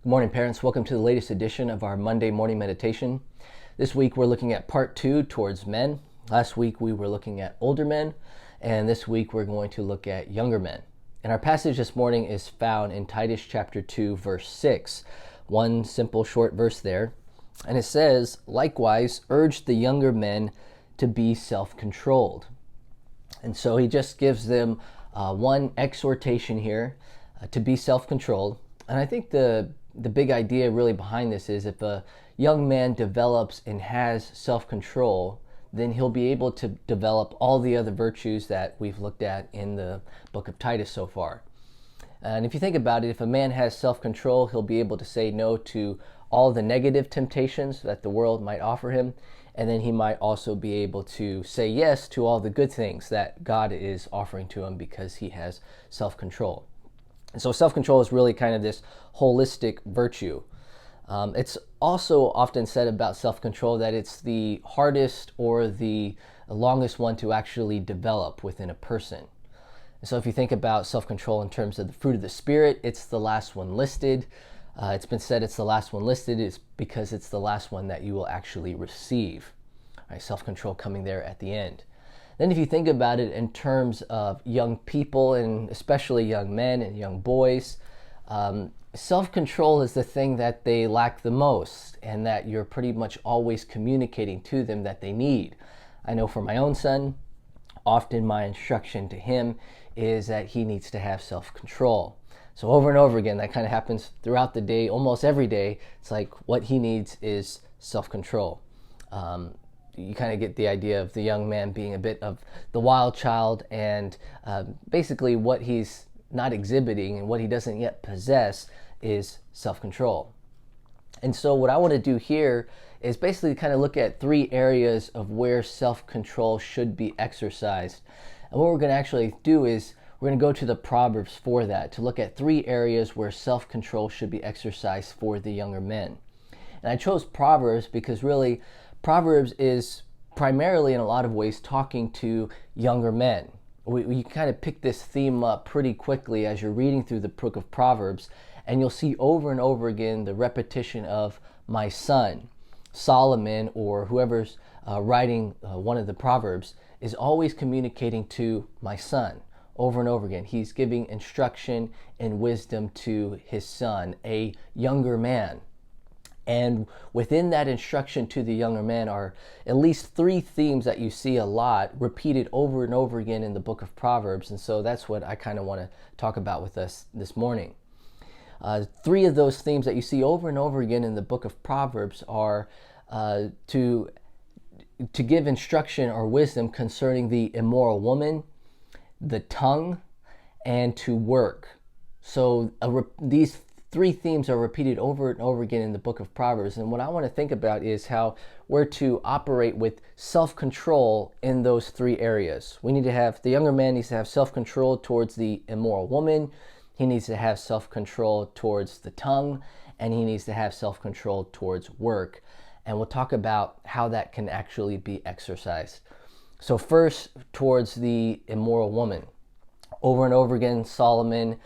Good morning, parents. Welcome to the latest edition of our Monday morning meditation. This week we're looking at part 2, towards men. Last week we were looking at older men, and this week we're going to look at younger men. And our passage this morning is found in Titus chapter 2, verse 6. One simple short verse there. And it says, "Likewise, urge the younger men to be self-controlled." And so he just gives them one exhortation here to be self-controlled. And I think the big idea really behind this is if a young man develops and has self-control, then he'll be able to develop all the other virtues that we've looked at in the book of Titus so far. And if you think about it, if a man has self-control, he'll be able to say no to all the negative temptations that the world might offer him. And then he might also be able to say yes to all the good things that God is offering to him because he has self-control. And so self-control is really kind of this holistic virtue. It's also often said about self-control that it's the hardest or the longest one to actually develop within a person. And so if you think about self-control in terms of the fruit of the Spirit, it's the last one listed. It's been said it's the last one listed is because it's the last one that you will actually receive. Right, self-control coming there at the end. Then if you think about it in terms of young people, and especially young men and young boys, self-control is the thing that they lack the most, and that you're pretty much always communicating to them that they need. I know for my own son, often my instruction to him is that he needs to have self-control. So over and over again, that kind of happens throughout the day, almost every day. It's like what he needs is self-control. You kind of get the idea of the young man being a bit of the wild child, and basically what he's not exhibiting and what he doesn't yet possess is self-control. And so what I want to do here is basically kind of look at 3 areas of where self-control should be exercised. And what we're going to actually do is we're going to go to the Proverbs for that, to look at 3 areas where self-control should be exercised for the younger men. And I chose Proverbs because really Proverbs is primarily in a lot of ways talking to younger men. We kind of pick this theme up pretty quickly as you're reading through the book of Proverbs, and you'll see over and over again the repetition of my son. Solomon, or whoever's writing one of the Proverbs, is always communicating to my son over and over again. He's giving instruction and wisdom to his son, a younger man. And within that instruction to the younger man are at least 3 themes that you see a lot repeated over and over again in the book of Proverbs. And so that's what I kind of want to talk about with us this morning. 3 of those themes that you see over and over again in the book of Proverbs are to give instruction or wisdom concerning the immoral woman, the tongue, and to work. So these 3 themes are repeated over and over again in the book of Proverbs. And what I want to think about is how we're to operate with self-control in those 3 areas. The younger man needs to have self-control towards the immoral woman. He needs to have self-control towards the tongue, and he needs to have self-control towards work. And we'll talk about how that can actually be exercised. So first, towards the immoral woman. Over and over again, Solomon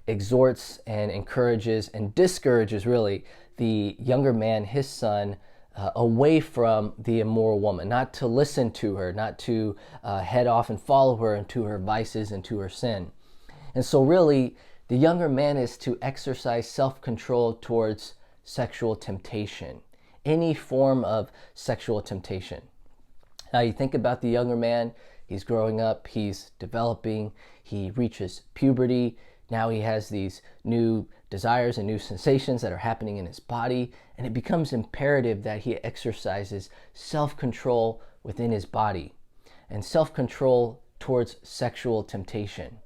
exhorts and encourages and discourages really the younger man, his son, away from the immoral woman, not to listen to her, not to head off and follow her into her vices and to her sin. And so really the younger man is to exercise self-control towards sexual temptation, any form of sexual temptation. Now you think about the younger man, he's growing up, he's developing, he reaches puberty. Now he has these new desires and new sensations that are happening in his body, and it becomes imperative that he exercises self-control within his body and self-control towards sexual temptation.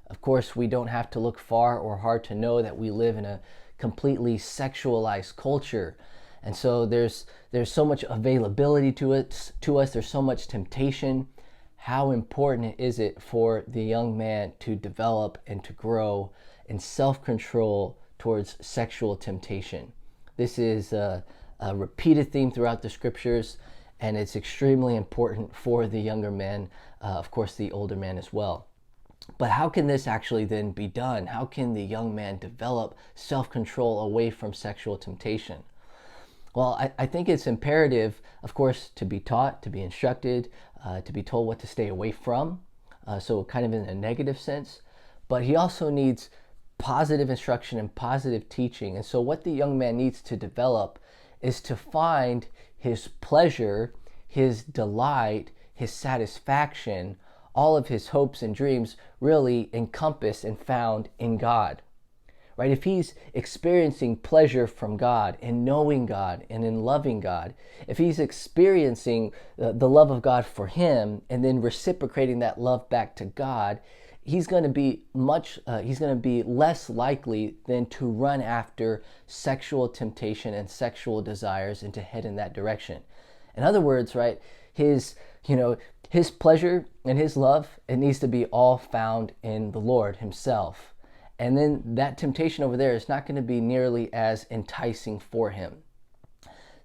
Of course, we don't have to look far or hard to know that we live in a completely sexualized culture. And so there's so much availability to us, there's so much temptation. How important is it for the young man to develop and to grow in self-control towards sexual temptation? This is a repeated theme throughout the scriptures, and it's extremely important for the younger man, of course the older man as well. But how can this actually then be done? How can the young man develop self-control away from sexual temptation? Well, I think it's imperative, of course, to be taught, to be instructed, to be told what to stay away from, so kind of in a negative sense. But he also needs positive instruction and positive teaching. And so what the young man needs to develop is to find his pleasure, his delight, his satisfaction, all of his hopes and dreams really encompassed and found in God. Right? If he's experiencing pleasure from God, in knowing God and in loving God, if he's experiencing the love of God for him and then reciprocating that love back to God, he's going to be less likely than to run after sexual temptation and sexual desires and to head in that direction. In other words, right, his pleasure and his love, it needs to be all found in the Lord himself. And then that temptation over there is not going to be nearly as enticing for him.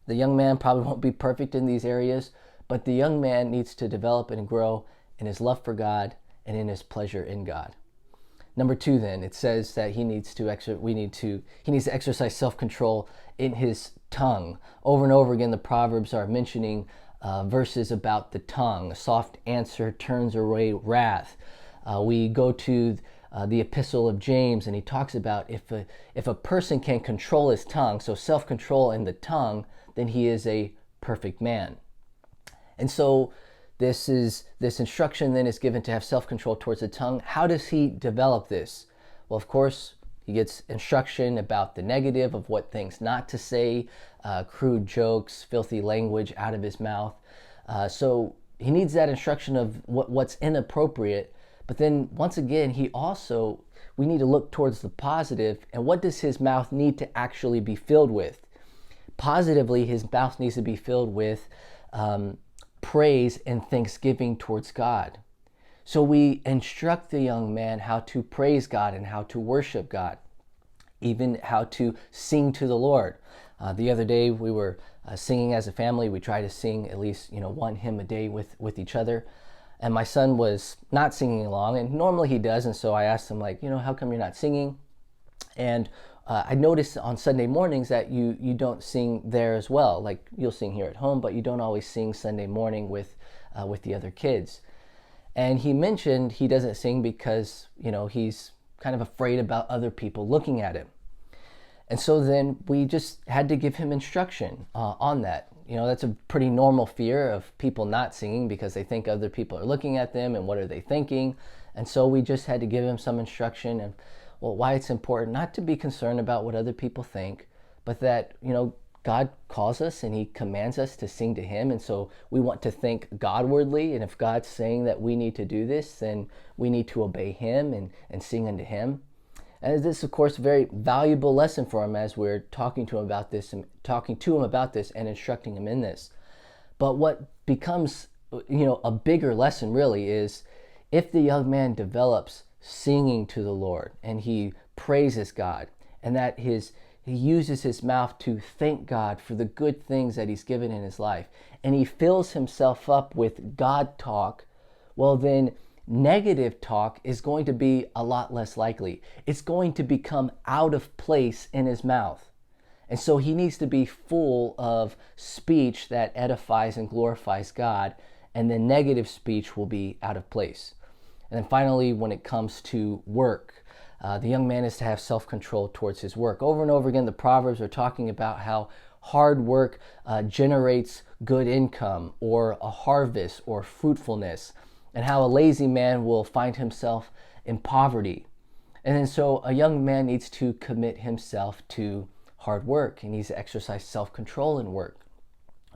The young man probably won't be perfect in these areas, but the young man needs to develop and grow in his love for God and in his pleasure in God. Number 2, then, it says that he needs to exercise self-control in his tongue. Over and over again, the Proverbs are mentioning verses about the tongue. A soft answer turns away wrath. We go to the epistle of James, and he talks about if a person can control his tongue, so self-control in the tongue, then he is a perfect man. And so this instruction then is given to have self-control towards the tongue. How does he develop this? Well, of course, he gets instruction about the negative of what things not to say, crude jokes, filthy language out of his mouth. So he needs that instruction of what's inappropriate. But then once again, we need to look towards the positive, and what does his mouth need to actually be filled with? Positively, his mouth needs to be filled with praise and thanksgiving towards God. So we instruct the young man how to praise God and how to worship God, even how to sing to the Lord. The other day we were singing as a family. We try to sing at least one hymn a day with each other. And my son was not singing along, and normally he does, and so I asked him, how come you're not singing? And I noticed on Sunday mornings that you don't sing there as well. Like, you'll sing here at home, but you don't always sing Sunday morning with the other kids. And he mentioned he doesn't sing because, he's kind of afraid about other people looking at him. And so then we just had to give him instruction on that. That's a pretty normal fear of people not singing because they think other people are looking at them and what are they thinking. And so we just had to give him some instruction and why it's important not to be concerned about what other people think, but that, God calls us and he commands us to sing to him. And so we want to think Godwardly. And if God's saying that we need to do this, then we need to obey him and sing unto him. And this, of course, a very valuable lesson for him as we're talking to him about this and instructing him in this. But what becomes, a bigger lesson really is if the young man develops singing to the Lord and he praises God and that he uses his mouth to thank God for the good things that he's given in his life, and he fills himself up with God talk, well then negative talk is going to be a lot less likely. It's going to become out of place in his mouth. And so he needs to be full of speech that edifies and glorifies God, and then negative speech will be out of place. And then finally, when it comes to work, the young man is to have self-control towards his work. Over and over again, the Proverbs are talking about how hard work generates good income or a harvest or fruitfulness, and how a lazy man will find himself in poverty. And then so a young man needs to commit himself to hard work. He needs to exercise self-control in work.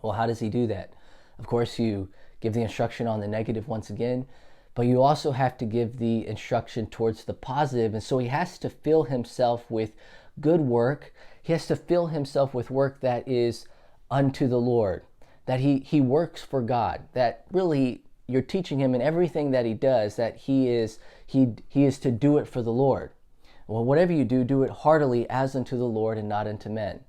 Well, how does he do that? Of course, you give the instruction on the negative once again, but you also have to give the instruction towards the positive. And so he has to fill himself with good work. He has to fill himself with work that is unto the Lord, that he works for God, that really you're teaching him in everything that he does that he is to do it for the Lord. Well, whatever you do, do it heartily as unto the Lord and not unto men.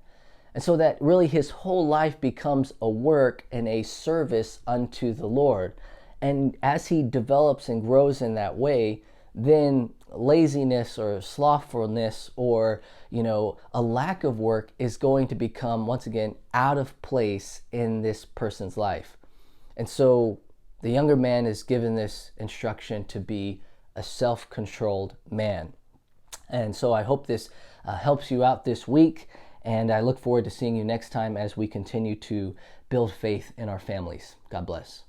And so that really his whole life becomes a work and a service unto the Lord. And as he develops and grows in that way, then laziness or slothfulness or, a lack of work is going to become, once again, out of place in this person's life. And so the younger man is given this instruction to be a self-controlled man. And so I hope this helps you out this week, and I look forward to seeing you next time as we continue to build faith in our families. God bless.